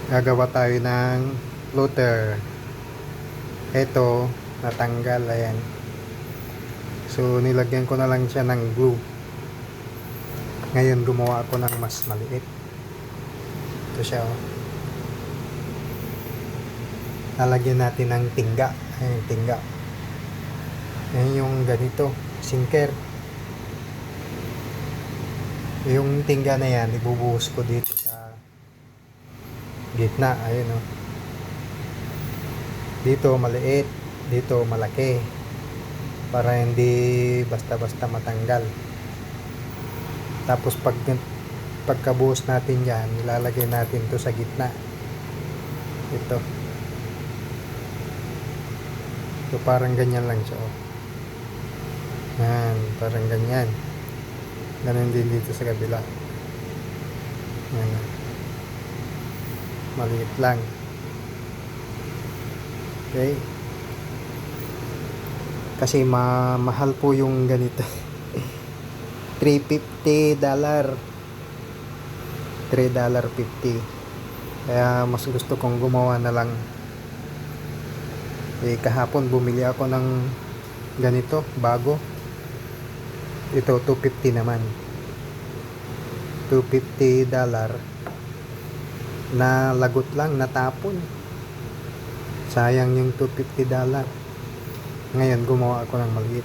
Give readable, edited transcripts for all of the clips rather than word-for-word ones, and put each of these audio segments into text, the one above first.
Gagawa tayo ng floater. Ito natanggal, ayan. So nilagyan ko na lang siya ng glue. Ngayon gumawa ako ng mas maliit. Ito siya, oh. Lalagyan natin ng tingga. Ayan, tingga. Ayan yung ganito, sinker. Yung tingga na yan, ibubuhos ko dito sa gitna. Ayun, oh. Dito maliit, dito malaki, para hindi basta-basta matanggal. Tapos pagkabuhos natin yan, ilalagay natin to sa gitna. Ito. So parang ganyan lang siya, oh. Yan, parang ganyan. Ganun din dito sa kabila. Yan. Maliit lang. Okay. Kasi mahal po yung ganito. $3.50. $3.50. Kaya mas gusto kong gumawa na lang. Kahapon bumili ako ng ganito, bago. Ito $2.50 naman. $2.50 na lagot lang, natapon. Sayang yung $2.50. Ngayon gumawa ako ng maliit.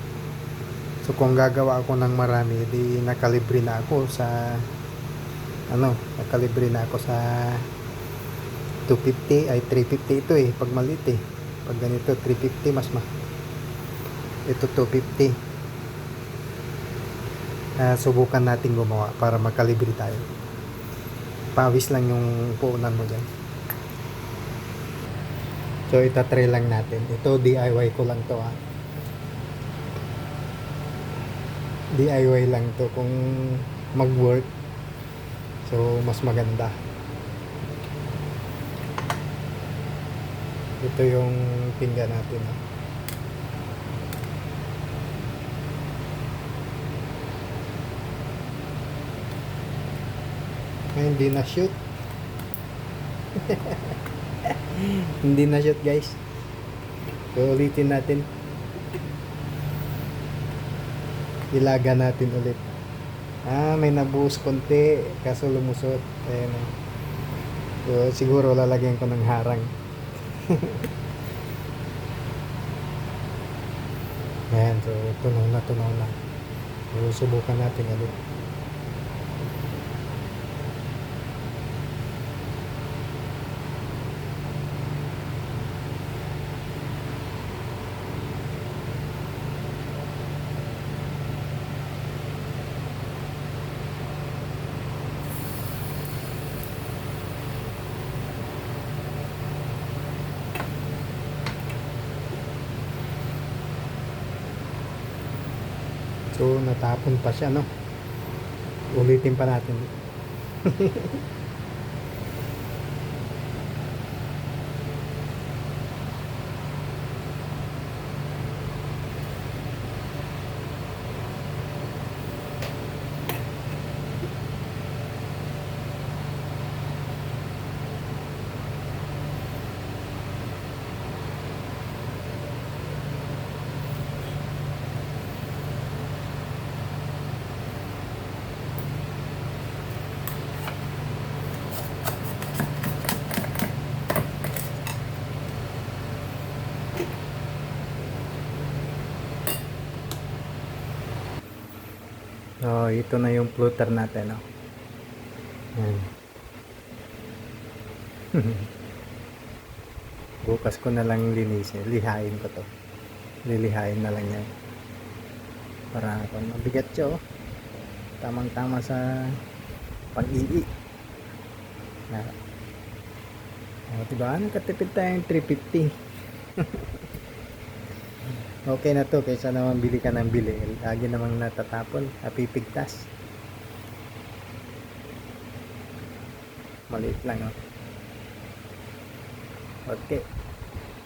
So kung gagawa ako ng marami, di nakalibre na ako sa nakalibre na ako sa 250 ay 350 ito pag maliit pag ganito 350 mas ito 250. Subukan natin gumawa para makalibre tayo. Pawis lang yung puunan mo dyan. So itatry lang natin. Ito DIY ko lang to, DIY lang to. Kung mag-work, so mas maganda. Ito yung pinggan natin, hindi na shoot. Hindi na shoot, guys. So ulitin natin. Ilaga natin ulit. May nabuhos konti kaso lumusot. Ayan. So siguro lalagyan ko ng harang. Ayan, so tunaw na. So subukan natin ulit. So natapon pa siya, ulitin pa natin. So ito na yung floater natin, Ayan. Bukas ko na lang linisin, lihain ko to. Lilihain na lang yan para mabigat siya, tamang tama sa pag-iwi. Diba nakatipid tayong 350. Okay na to kaysa naman bili ka ng bili, lagi namang natatapon, napipigtas. Maliit lang, Okay.